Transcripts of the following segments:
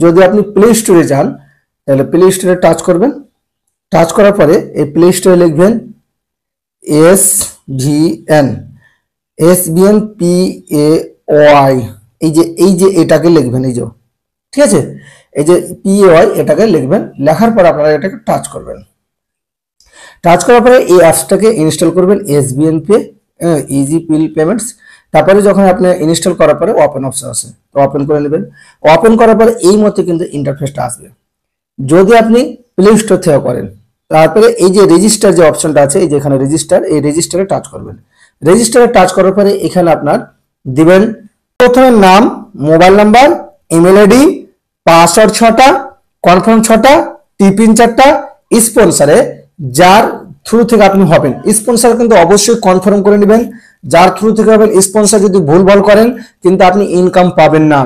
যদি আপনি প্লে স্টোরে যান তাহলে প্লে স্টোরে টাচ করবেন, টাচ করার পরে এই প্লে স্টোরে লিখবেন SBN এই যে এটাকে লিখবেন, এই যে ঠিক আছে, এই যে PAY এটাকে লিখবেন, লেখার পর আপনারা এটাকে টাচ করবেন। টাচ করার পরে এই অ্যাপসটাকে ইনস্টল করবেন, SBN পে ইজি বিল পেমেন্টস। তারপরে যখন আপনি ইনস্টল করার পরে ওপেন অপশন আছে, তো ওপেন করে নেবেন। ওপেন করার পরে এই মতো কিন্তু ইন্টারফেসটা আসবে। যদি আপনি প্লে স্টোর থেকে করেন, তারপরে এই যে রেজিস্টার যে অপশনটা আছে, এই যে এখানে রেজিস্টার, এই রেজিস্টারে টাচ করবেন। রেজিস্টারে টাচ করার পরে এখানে আপনার দিবেন প্রথমে নাম, mobile number, email ID, password 6টা, কনফার্ম 6টা, টিপিন 4টা, স্পন্সরে যার থ্রু থেকে আপনি হবেন, স্পন্সর কিন্তু অবশ্যই কনফার্ম করে নেবেন। যার থ্রু থেকে হবেন স্পন্সর যদি ভুলভাল করেন কিন্তু আপনি ইনকাম পাবেন না,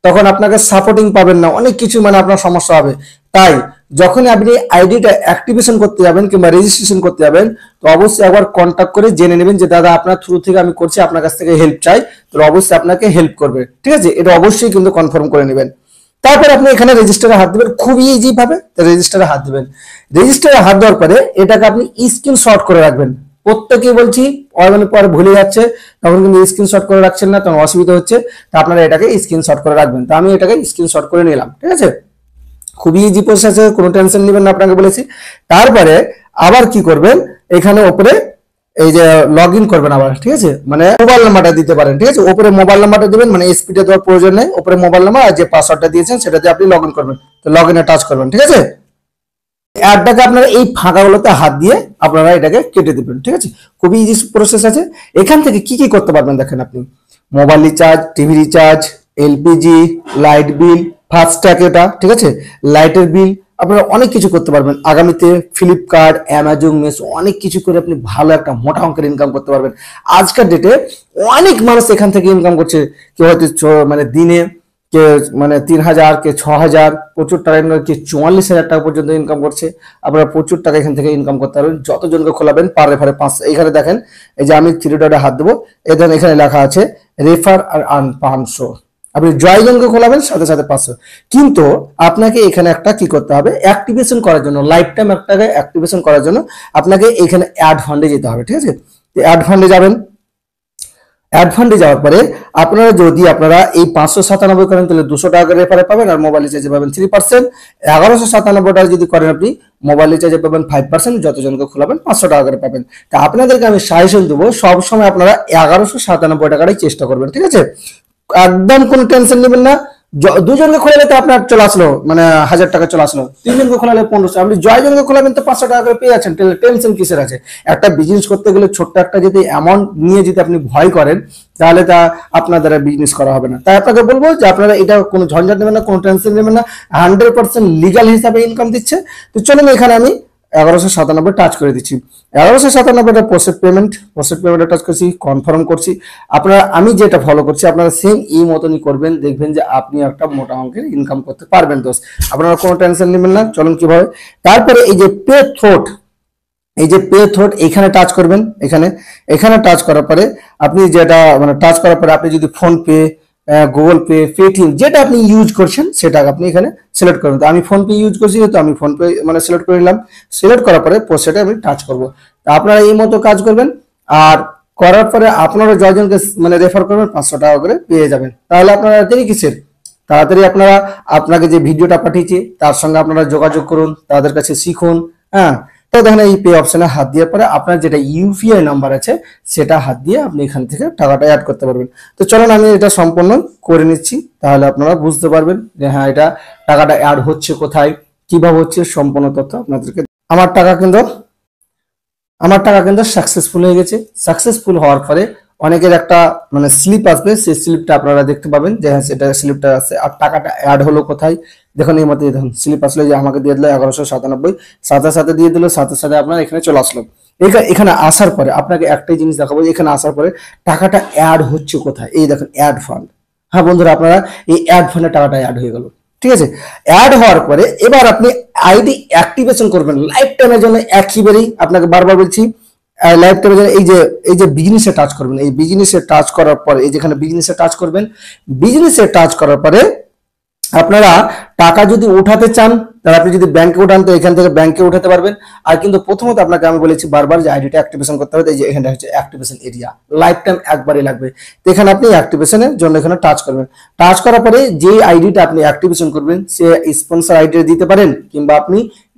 তখন আপনাকে সাপোর্টিং পাবেন না, অনেক কিছু মানে আপনার সমস্যা হবে। তাই যখন আপনি আইডিটা অ্যাক্টিভেশন করতে যাবেন কিংবা রেজিস্ট্রেশন করতে যাবেন, তো অবশ্যই একবার কন্ট্যাক্ট করে জেনে নেবেন যে দাদা আপনার থ্রু থেকে আমি করছি, আপনার কাছ থেকে হেল্প চাই, তো অবশ্যই আপনাকে হেল্প করবে, ঠিক আছে, এটা অবশ্যই কিন্তু কনফার্ম করে নেবেন। তারপর আপনি এখানে রেজিস্টারে হাত দিবেন, খুবই ইজি ভাবে রেজিস্টারে হাত দিবেন। রেজিস্টারে হাত দেওয়ার পরে এটাকে আপনি স্ক্রিনশট করে রাখবেন। প্রত্যেকেই বলছি অনেক পরে ভুলে যাচ্ছে, তখন কিন্তু স্ক্রিনশট করে রাখছেন না, তখন অসুবিধা হচ্ছে। তো আপনারা এটাকে স্ক্রিনশট করে রাখবেন। তো আমি এটাকে স্ক্রিনশট করে নিলাম, ঠিক আছে, খুবই ইজি প্রসেস আছে, কোনো টেনশন নেবেন না, আপনাকে বলেছি। তারপরে আবার কি করবেন, এখানে উপরে এই যে লগ ইন করবেন আবার, ঠিক আছে, মানে মোবাইল নাম্বারটা দিতে পারেন, ঠিক আছে, উপরে মোবাইল নাম্বারটা দিবেন, মানে এসপিটা দেওয়ার প্রয়োজন নেই, উপরে মোবাইল নাম্বার আর যে পাসওয়ার্ডটা দিয়েছেন সেটা দিয়ে আপনি লগ ইন করবেন। তো লগ ইনে টাচ করবেন, ঠিক আছে। অ্যাডটাকে আপনারা এই ফাঁকাগুলোতে হাত দিয়ে আপনারা এটাকে কেটে দিবেন, ঠিক আছে, খুবই ইজি প্রসেস আছে। এখান থেকে কি কি করতে পারবেন দেখেন, আপনি mobile recharge, TV recharge, LPG, light bill, FASTag, এটা ঠিক আছে, লাইটের বিল, আপনারা অনেক কিছু করতে পারবেন। আগামীতে ফ্লিপকার্ট, অ্যামাজন, মেসো অনেক কিছু করে আপনি ভালো একটা মোটা অঙ্কের ইনকাম করতে পারবেন। আজকের ডেটে অনেক মানুষ এখান থেকে ইনকাম করছে, কেউ হয়তো মানে দিনে কে মানে 3,000, কে 6,000, প্রচুর টাকা ইনকাম, কে 44,000 টাকা পর্যন্ত ইনকাম করছে। আপনারা প্রচুর টাকা এখান থেকে ইনকাম করতে পারবেন, যতজনকে খোলাবেন পার রেফারে 500। এখানে দেখেন এই যে আমি 3 ডটে হাত দেবো, এখানে লেখা আছে রেফার আর আর্ন 500। আপনি জয়জনকে খোলাবেন সাথে সাথে 500। কিন্তু আপনাকে এখানে একটা কি করতে হবে, অ্যাক্টিভেশন করার জন্য, লাইফ টাইম একটাকে অ্যাক্টিভেশন করার জন্য আপনাকে এখানে অ্যাড ফান্ডে যেতে হবে, ঠিক আছে। অ্যাড ফান্ডে যাবেন। অ্যাড ফান্ডে যাওয়ার পরে আপনারা যদি আপনারা এই 597 করেন তাহলে 200 টাকা করে রেফারে পাবেন, আর মোবাইল রিচার্জে পাবেন 3%। 1197 টাকা যদি করেন আপনি মোবাইল রিচার্জে পাবেন 5%, যতজনকে খোলাবেন 500 টাকা করে পাবেন। তা আপনাদেরকে আমি সাজেশন দেবো, সবসময় আপনারা 1197 টাকারই চেষ্টা করবেন, ঠিক আছে, একদম কোনো টেনশন নেবেন না। দুজনকে খোলালে তো আপনার চলে আসলো মানে 1,000 টাকা চলে আসলো, 3জনকে খোলালে 1500, আপনি জয়জনকে খোলাবেন তো 500 টাকা করে পেয়ে যাচ্ছেন। টেনশন কিসের আছে? একটা বিজনেস করতে গেলে ছোট্ট একটা যদি অ্যামাউন্ট নিয়ে যদি আপনি ভয় করেন তাহলে তা আপনার দ্বারা বিজনেস করা হবে না। তাই আপনাকে বলবো যে আপনারা এটা কোনো ঝঞ্ঝাট নেবেন না, কোনো টেনশন নেবেন না, 100% লিগাল হিসাবে ইনকাম দিচ্ছে। তো চলুন এখানে আমি 1197 টাচ করে দিচ্ছি। 1197 পোস্টেড পেমেন্টে টাচ করছি, কনফার্ম করছি। আপনারা আমি যেটা ফলো করছি আপনারা সেম এই মতনই করবেন, দেখবেন যে আপনি একটা মোটা অঙ্কের ইনকাম করতে পারবেন দোস্ত। আপনারা কোনো টেনশন নেবেন না। চলুন কিভাবে, তারপরে এই যে পে থ্রোট এখানে টাচ করবেন। এখানে টাচ করার পরে আপনি যেটা মানে টাচ করার পরে আপনি যদি phone pay, Google pay, Paytm যেটা আপনি ইউজ করছেন সেটা আপনি এখানে সিলেক্ট করবেন। তো আমি ফোন পে ইউজ করছি, তো আমি ফোন পে মানে সিলেক্ট করে নিলাম। সিলেক্ট করার পরে পোস্টে আমি টাচ করব। তো আপনারা এই মতো কাজ করবেন, আর করার পরে আপনারা যজনকে মানে রেফার করবেন 500 টাকা করে পেয়ে যাবেন। তাহলে আপনারা দেরি কিসের, তাড়াতাড়ি আপনারা আপনাকে যে ভিডিওটা পাঠিয়েছি তার সঙ্গে আপনারা যোগাযোগ করুন, তাদের কাছে শিখুন। হ্যাঁ, তো দেখেন এই পে অপশনে হাত দিয়ে পরে আপনার যেটা ইউপিআই নাম্বার আছে সেটা হাত দিয়ে আপনি এখান থেকে টাকাটা অ্যাড করতে পারবেন। তো চলুন আমি এটা সম্পূর্ণ করে নিচ্ছি, তাহলে আপনারা বুঝতে পারবেন যে হ্যাঁ এটা টাকাটা অ্যাড হচ্ছে কোথায়, কিভাবে হচ্ছে, সম্পূর্ণ তথ্য আপনাদেরকে। আমার টাকা কিন্তু সাকসেসফুল হয়ে গেছে। সাকসেসফুল হওয়ার পরে অনেকের একটা মানে স্লিপ আসবে, সেই স্লিপটা আপনারা দেখতে পাবেন যে হ্যাঁ সেটা স্লিপটা আছে। আর টাকাটা অ্যাড হলো কোথায় দেখুন, এই মতো দেখুন স্লিপ আসলে যে আমাকে দিয়ে দিল 1197, সাথে সাথে দিয়ে দিল, সাথে সাথে আপনার এখানে চলে আসলো। এখানে আসার পরে আপনাকে একটাই জিনিস দেখাবো, এখানে আসার পরে টাকাটা অ্যাড হচ্ছে কোথায়, এই দেখুন অ্যাড ফান্ড। হ্যাঁ বন্ধুরা, আপনারা এই অ্যাড ফান্ডে টাকাটা অ্যাড হয়ে গেল, ঠিক আছে। অ্যাড হওয়ার পরে এবার আপনি আইডি অ্যাক্টিভেশন করবেন লাইফ টাইমের জন্য। একেবারেই আপনাকে বারবার বলছি, লাইফ টাইমের জন্য এই যে বিজনেসে টাচ করবেন। এই বিজনেসে টাচ করার পরে এই যেখানে বিজনেসে টাচ করবেন, বিজনেসে টাচ করার পরে আপনারা টাকা যদি উঠাতে চান, তাহলে আপনি যদি ব্যাংকে উঠান তো এখান থেকে ব্যাংকে উঠাতে পারবেন। আর কিন্তু প্রথমত আপনাকে আমি বলেছি বারবার যে আইডিটা অ্যাক্টিভেশন করতে হবে। এই যে এখানটা হচ্ছে অ্যাক্টিভেশন এরিয়া, লাইফ টাইম একবারই লাগবে। তো এখানে আপনি অ্যাক্টিভেশনের জন্য এখানে টাচ করবেন। টাচ করার পরে যে আইডিটা আপনি অ্যাক্টিভেশন করবেন সে স্পন্সর আইডি দিতে পারেন, কিংবা আপনি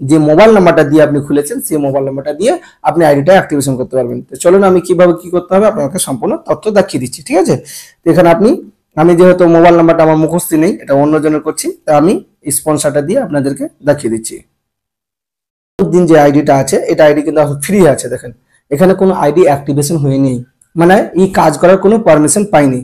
যে মোবাইল নাম্বারটা দিয়ে আপনি খুলেছেন সেই মোবাইল নাম্বারটা দিয়ে আপনি আইডিটা অ্যাক্টিভেশন করতে পারবেন। তো চলুন আমি কিভাবে কি করতে হবে আপনাকে সম্পূর্ণ তথ্য দেখিয়ে দিচ্ছি, ঠিক আছে। তো এখানে আমি যেহেতু মোবাইল নাম্বারটা আমার মুখস্থ নেই, এটা অন্যজনের করছি, তা আমি স্পন্সরটা দিয়ে আপনাদেরকে দেখিয়ে দিচ্ছি। দিন যে আইডিটা আছে এটা আইডি কিন্তু ফ্রি আছে, দেখেন এখানে কোনো আইডি অ্যাক্টিভেশন হয়নি, মানে এই কাজ করার কোনো পারমিশন পাইনি।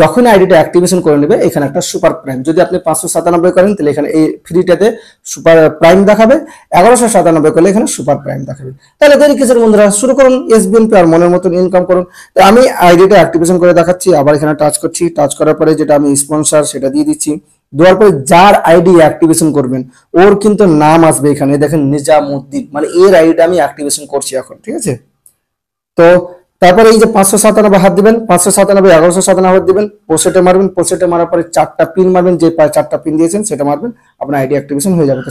যখন আইডিটা অ্যাক্টিভেশন করে নেবে এখানে একটা সুপার প্রাইম, যদি আপনি 597 করেন তাহলে এখানে এই ফ্রিটাতে সুপার প্রাইম দেখাবে, 1197 করলে এখানে সুপার প্রাইম দেখাবে। তাহলে দেরি কিসের বন্ধুরা, শুরু করুন এসবিএনপি আর মনের মতন ইনকাম করুন। তো আমি আইডিটা অ্যাক্টিভেশন করে দেখাচ্ছি, আবার এখানে টাচ করছি, টাচ করার পরে যেটা আমি স্পন্সর সেটা দিয়ে দিচ্ছি। দেওয়ার পরে যার আইডি অ্যাক্টিভেশন করবেন ওর কিন্তু নাম আসবে এখানে, দেখেন নিজামুদ্দিন, মানে এর আইডিটা আমি অ্যাক্টিভেশন করছি এখন, ঠিক আছে। তো তারপরে এই যে 597 হাত দিবেন, 597 1197 হাত দিবেন, পোস্টে মারবেন, পোস্টে মারার পরে 4টা পিন মারবেন, যে 4টা পিন দিয়েছেন সেটা মারবেন, আপনার আইডি অ্যাক্টিভেশন হয়ে যাবে।